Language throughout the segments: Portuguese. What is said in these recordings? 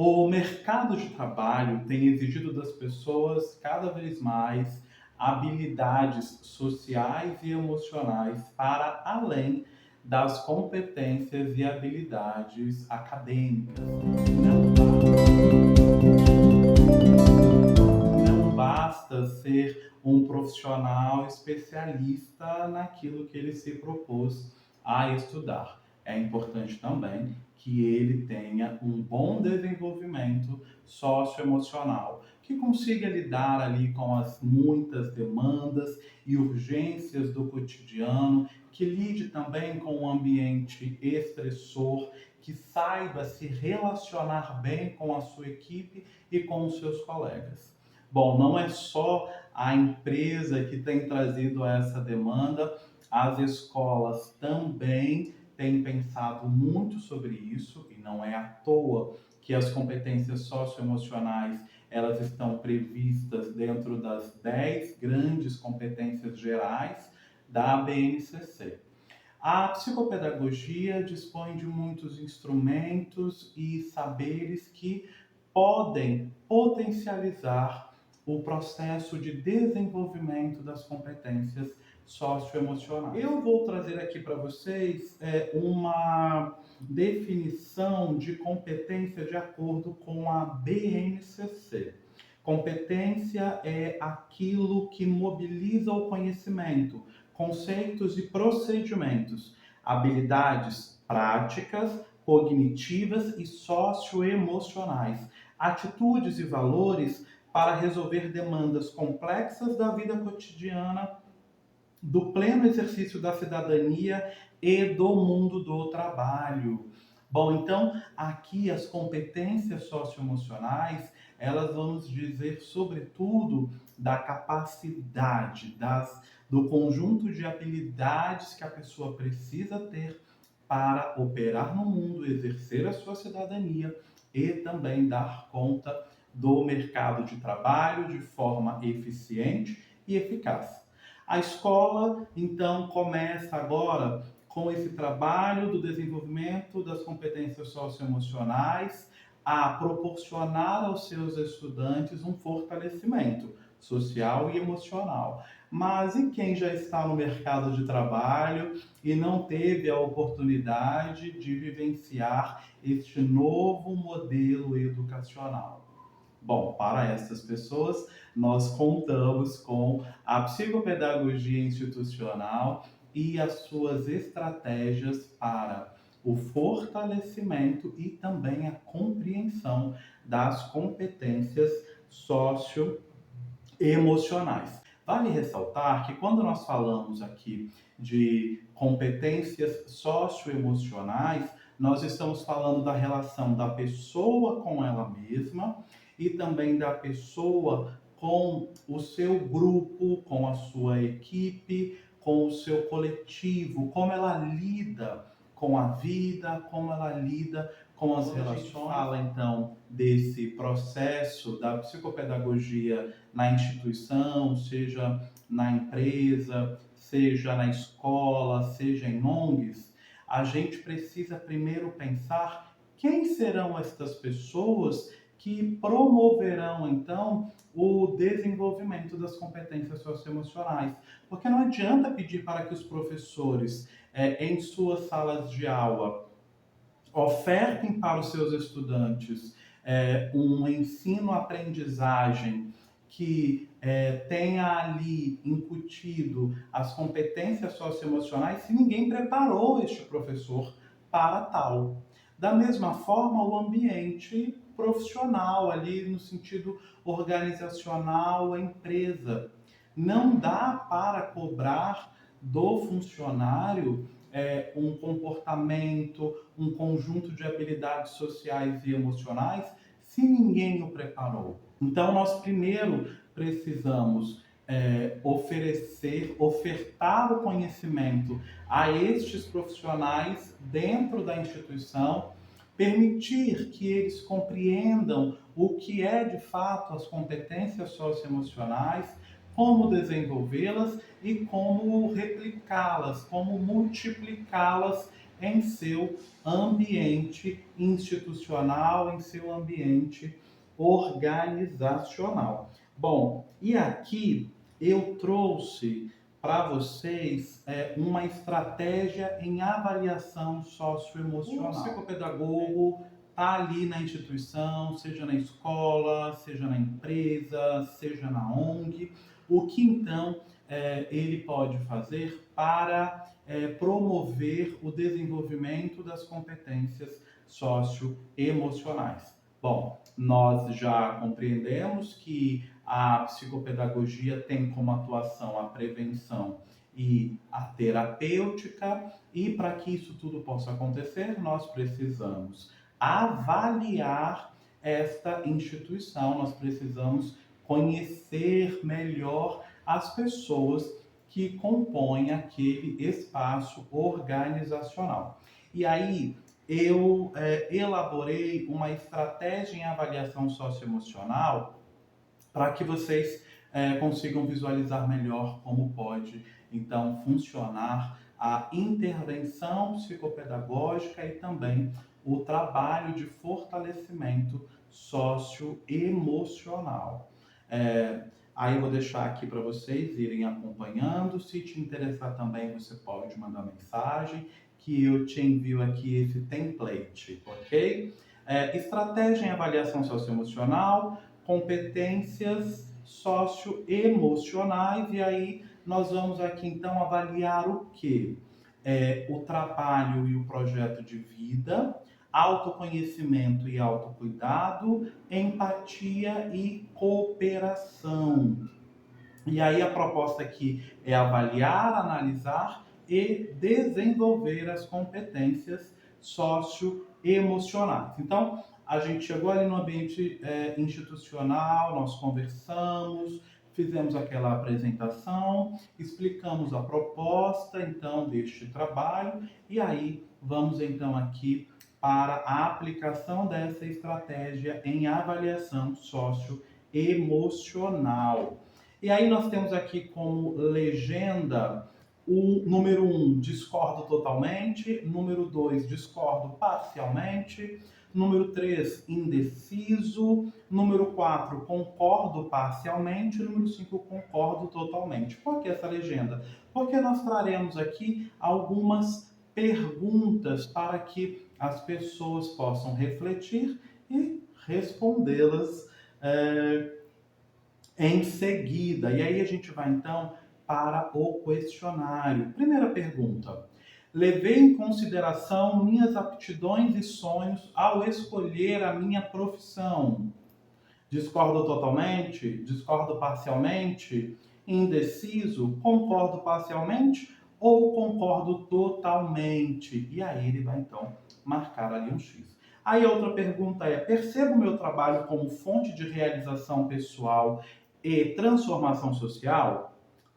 O mercado de trabalho tem exigido das pessoas cada vez mais habilidades sociais e emocionais para além das competências e habilidades acadêmicas. Não basta ser um profissional especialista naquilo que ele se propôs a estudar. É importante também que ele tenha um bom desenvolvimento socioemocional, que consiga lidar ali com as muitas demandas e urgências do cotidiano, que lide também com um ambiente estressor, que saiba se relacionar bem com a sua equipe e com os seus colegas. Bom, não é só a empresa que tem trazido essa demanda, as escolas também têm pensado muito sobre isso, e não é à toa que as competências socioemocionais elas estão previstas dentro das 10 grandes competências gerais da BNCC. A psicopedagogia dispõe de muitos instrumentos e saberes que podem potencializar o processo de desenvolvimento das competências socioemocionais. Eu vou trazer aqui para vocês uma definição de competência de acordo com a BNCC. Competência é aquilo que mobiliza o conhecimento, conceitos e procedimentos, habilidades práticas, cognitivas e socioemocionais, atitudes e valores para resolver demandas complexas da vida cotidiana, do pleno exercício da cidadania e do mundo do trabalho. Bom, então aqui as competências socioemocionais, elas vão nos dizer sobretudo da capacidade, do conjunto de habilidades que a pessoa precisa ter para operar no mundo, exercer a sua cidadania e também dar conta do mercado de trabalho de forma eficiente e eficaz. A escola, então, começa agora com esse trabalho do desenvolvimento das competências socioemocionais a proporcionar aos seus estudantes um fortalecimento social e emocional. Mas e quem já está no mercado de trabalho e não teve a oportunidade de vivenciar este novo modelo educacional? Bom, para essas pessoas, nós contamos com a psicopedagogia institucional e as suas estratégias para o fortalecimento e também a compreensão das competências socioemocionais. Vale ressaltar que quando nós falamos aqui de competências socioemocionais, nós estamos falando da relação da pessoa com ela mesma e também da pessoa com o seu grupo, com a sua equipe, com o seu coletivo, como ela lida com a vida, como ela lida com as relações. A gente fala então desse processo da psicopedagogia na instituição, seja na empresa, seja na escola, seja em ONGs, a gente precisa primeiro pensar quem serão estas pessoas que promoverão, então, o desenvolvimento das competências socioemocionais. Porque não adianta pedir para que os professores, em suas salas de aula, ofertem para os seus estudantes um ensino-aprendizagem que tenha ali incutido as competências socioemocionais se ninguém preparou este professor para tal. Da mesma forma, o ambiente profissional, ali no sentido organizacional, a empresa. Não dá para cobrar do funcionário um comportamento, um conjunto de habilidades sociais e emocionais, se ninguém o preparou. Então, nós primeiro precisamos ofertar o conhecimento a estes profissionais dentro da instituição, permitir que eles compreendam o que é de fato as competências socioemocionais, como desenvolvê-las e como replicá-las, como multiplicá-las em seu ambiente institucional, em seu ambiente organizacional. Bom, e aqui eu trouxe para vocês uma estratégia em avaliação socioemocional. O psicopedagogo está ali na instituição, seja na escola, seja na empresa, seja na ONG. O que então ele pode fazer para promover o desenvolvimento das competências socioemocionais? Bom, nós já compreendemos que a psicopedagogia tem como atuação a prevenção e a terapêutica, e para que isso tudo possa acontecer, nós precisamos avaliar esta instituição, nós precisamos conhecer melhor as pessoas que compõem aquele espaço organizacional. E aí, eu elaborei uma estratégia em avaliação socioemocional para que vocês consigam visualizar melhor como pode, então, funcionar a intervenção psicopedagógica e também o trabalho de fortalecimento socioemocional. Aí eu vou deixar aqui para vocês irem acompanhando. Se te interessar também, você pode mandar mensagem que eu te envio aqui esse template, ok? Estratégia em avaliação socioemocional, competências socioemocionais, e aí nós vamos aqui então avaliar o quê? O trabalho e o projeto de vida, autoconhecimento e autocuidado, empatia e cooperação. E aí a proposta aqui é avaliar, analisar e desenvolver as competências socioemocionais. Então, a gente chegou ali no ambiente institucional, nós conversamos, fizemos aquela apresentação, explicamos a proposta, então, deste trabalho, e aí vamos, então, aqui para a aplicação dessa estratégia em avaliação socioemocional. E aí nós temos aqui como legenda o número 1, discordo totalmente, número 2, discordo parcialmente, número 3, indeciso, número 4, concordo parcialmente, número 5, concordo totalmente. Por que essa legenda? Porque nós traremos aqui algumas perguntas para que as pessoas possam refletir e respondê-las em seguida. E aí a gente vai então para o questionário. Primeira pergunta: levei em consideração minhas aptidões e sonhos ao escolher a minha profissão? Discordo totalmente? Discordo parcialmente? Indeciso? Concordo parcialmente? Ou concordo totalmente? E aí ele vai então marcar ali um X. Aí a outra pergunta é: percebo meu trabalho como fonte de realização pessoal e transformação social?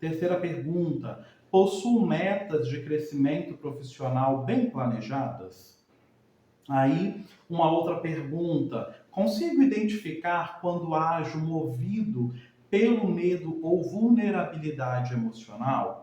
Terceira pergunta: possuo metas de crescimento profissional bem planejadas? Aí, uma outra pergunta: consigo identificar quando ajo movido pelo medo ou vulnerabilidade emocional?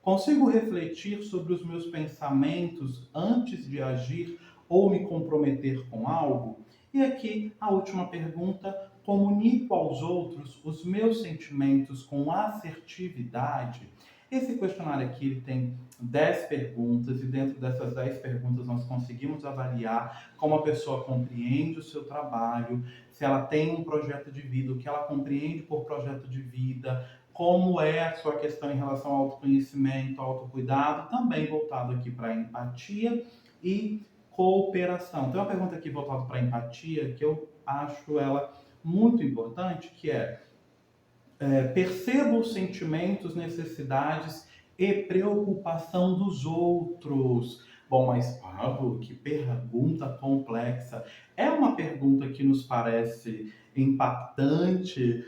Consigo refletir sobre os meus pensamentos antes de agir ou me comprometer com algo? E aqui a última pergunta: comunico aos outros os meus sentimentos com assertividade? Esse questionário aqui ele tem 10 perguntas, e dentro dessas 10 perguntas nós conseguimos avaliar como a pessoa compreende o seu trabalho, se ela tem um projeto de vida, o que ela compreende por projeto de vida, como é a sua questão em relação ao autoconhecimento, ao autocuidado, também voltado aqui para a empatia e cooperação. Tem uma pergunta aqui voltada para a empatia que eu acho ela muito importante, que perceba os sentimentos, necessidades e preocupação dos outros. Bom, mas Pablo, que pergunta complexa. É uma pergunta que nos parece impactante,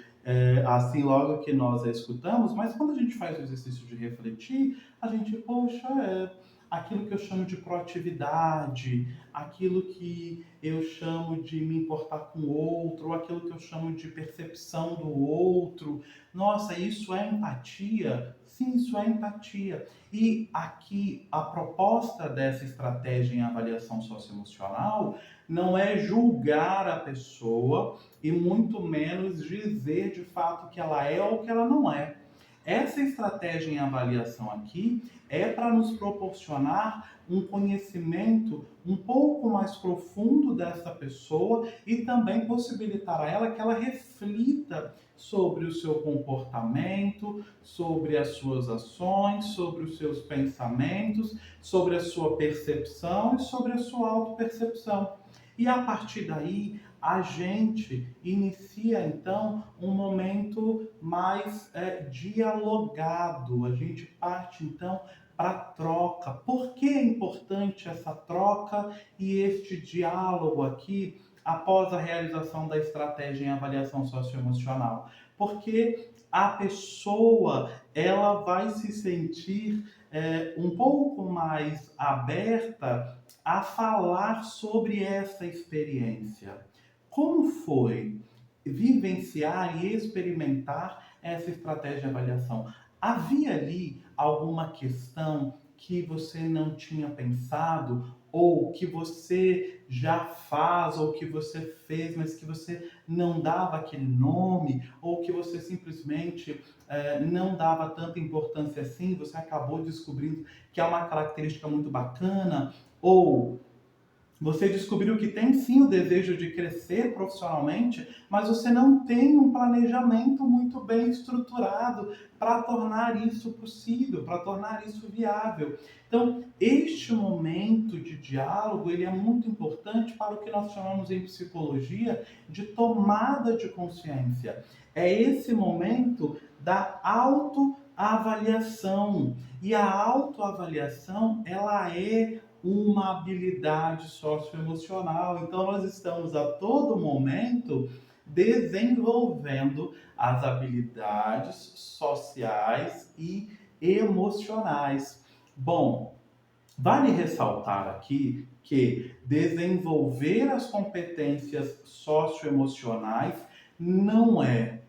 assim logo que nós a escutamos, mas quando a gente faz o exercício de refletir, a gente, poxa, aquilo que eu chamo de proatividade, aquilo que eu chamo de me importar com o outro, aquilo que eu chamo de percepção do outro. Nossa, isso é empatia? Sim, isso é empatia. E aqui a proposta dessa estratégia em avaliação socioemocional não é julgar a pessoa e muito menos dizer de fato que ela é ou que ela não é. Essa estratégia em avaliação aqui é para nos proporcionar um conhecimento um pouco mais profundo dessa pessoa e também possibilitar a ela que ela reflita sobre o seu comportamento, sobre as suas ações, sobre os seus pensamentos, sobre a sua percepção e sobre a sua autopercepção. E a partir daí, a gente inicia então um momento mais dialogado. A gente parte então para a troca. Por que é importante essa troca e este diálogo aqui após a realização da estratégia em avaliação socioemocional? Porque a pessoa ela vai se sentir um pouco mais aberta a falar sobre essa experiência. Como foi vivenciar e experimentar essa estratégia de avaliação? Havia ali alguma questão que você não tinha pensado, ou que você já faz, ou que você fez, mas que você não dava aquele nome, ou que você simplesmente não dava tanta importância assim, você acabou descobrindo que é uma característica muito bacana, ou você descobriu que tem sim o desejo de crescer profissionalmente, mas você não tem um planejamento muito bem estruturado para tornar isso possível, para tornar isso viável. Então, este momento de diálogo, ele é muito importante para o que nós chamamos em psicologia de tomada de consciência. É esse momento da autoavaliação. E a autoavaliação, ela é uma habilidade socioemocional. Então, nós estamos a todo momento desenvolvendo as habilidades sociais e emocionais. Bom, vale ressaltar aqui que desenvolver as competências socioemocionais não é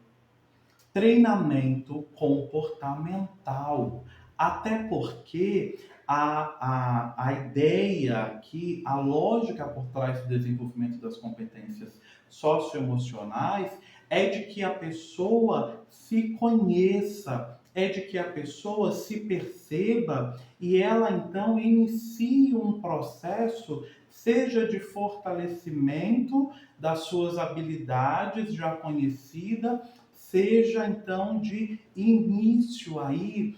treinamento comportamental. Até porque a ideia aqui, a lógica por trás do desenvolvimento das competências socioemocionais é de que a pessoa se conheça, é de que a pessoa se perceba e ela então inicie um processo, seja de fortalecimento das suas habilidades já conhecidas, seja então de início aí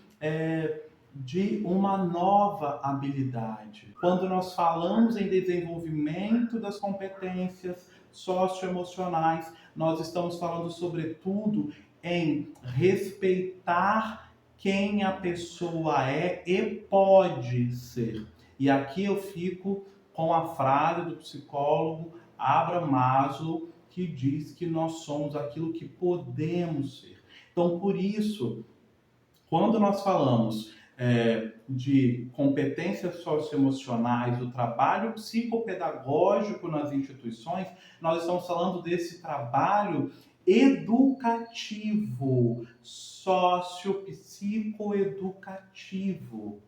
de uma nova habilidade. Quando nós falamos em desenvolvimento das competências socioemocionais, nós estamos falando sobretudo em respeitar quem a pessoa é e pode ser. E aqui eu fico com a frase do psicólogo Abraham Maslow, que diz que nós somos aquilo que podemos ser. Então, por isso, quando nós falamos de competências socioemocionais, do trabalho psicopedagógico nas instituições, nós estamos falando desse trabalho educativo, sociopsicoeducativo.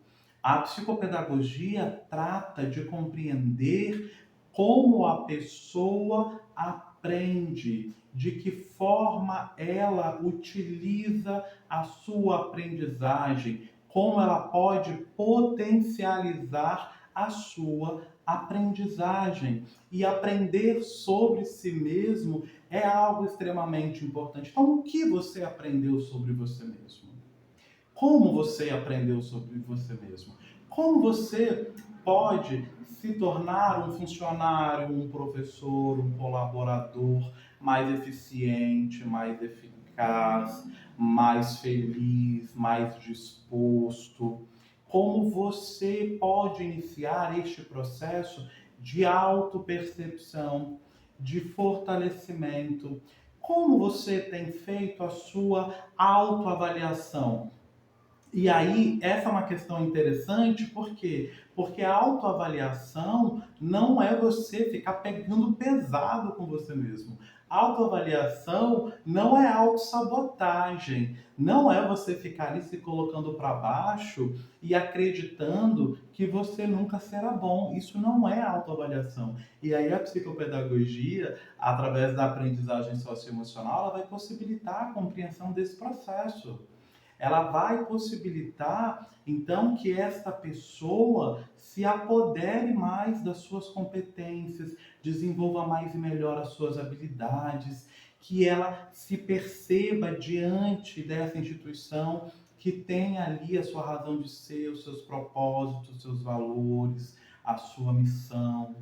A psicopedagogia trata de compreender como a pessoa aprende, de que forma ela utiliza a sua aprendizagem, como ela pode potencializar a sua aprendizagem. E aprender sobre si mesmo é algo extremamente importante. Então, o que você aprendeu sobre você mesmo? Como você aprendeu sobre você mesmo? Como você pode se tornar um funcionário, um professor, um colaborador mais eficiente, mais eficaz, mais feliz, mais disposto? Como você pode iniciar este processo de autopercepção, de fortalecimento? Como você tem feito a sua autoavaliação? E aí, essa é uma questão interessante, por quê? Porque a autoavaliação não é você ficar pegando pesado com você mesmo. Autoavaliação não é autossabotagem, não é você ficar ali se colocando para baixo e acreditando que você nunca será bom. Isso não é autoavaliação. E aí a psicopedagogia, através da aprendizagem socioemocional, ela vai possibilitar a compreensão desse processo. Ela vai possibilitar, então, que esta pessoa se apodere mais das suas competências, desenvolva mais e melhor as suas habilidades, que ela se perceba diante dessa instituição que tem ali a sua razão de ser, os seus propósitos, os seus valores, a sua missão.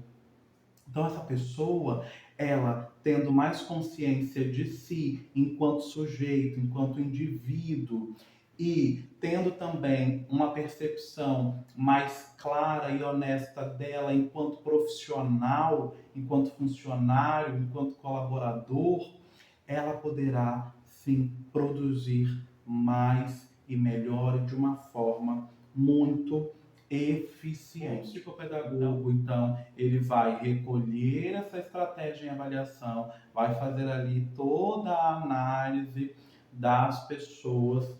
Então, essa pessoa, ela tendo mais consciência de si enquanto sujeito, enquanto indivíduo, e tendo também uma percepção mais clara e honesta dela enquanto profissional, enquanto funcionário, enquanto colaborador, ela poderá sim produzir mais e melhor de uma forma muito eficiente. O psicopedagogo, então, ele vai recolher essa estratégia em avaliação, vai fazer ali toda a análise das pessoas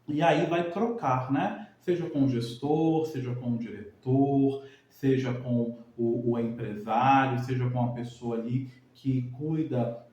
e aí vai trocar, né? Seja com o gestor, seja com o diretor, seja com o empresário, seja com a pessoa ali que cuida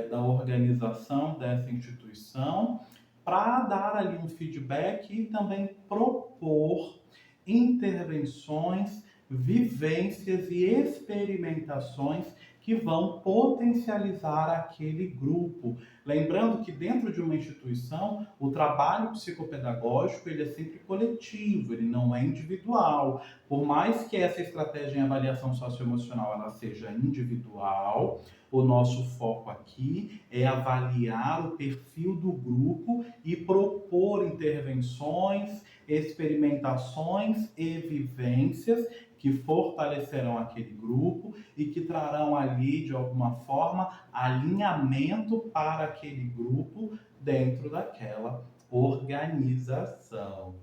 da organização dessa instituição, para dar ali um feedback e também propor intervenções, vivências e experimentações que vão potencializar aquele grupo. Lembrando que dentro de uma instituição, o trabalho psicopedagógico ele é sempre coletivo, ele não é individual. Por mais que essa estratégia em avaliação socioemocional ela seja individual, o nosso foco aqui é avaliar o perfil do grupo e propor intervenções, experimentações e vivências que fortalecerão aquele grupo e que trarão ali, de alguma forma, alinhamento para aquele grupo dentro daquela organização.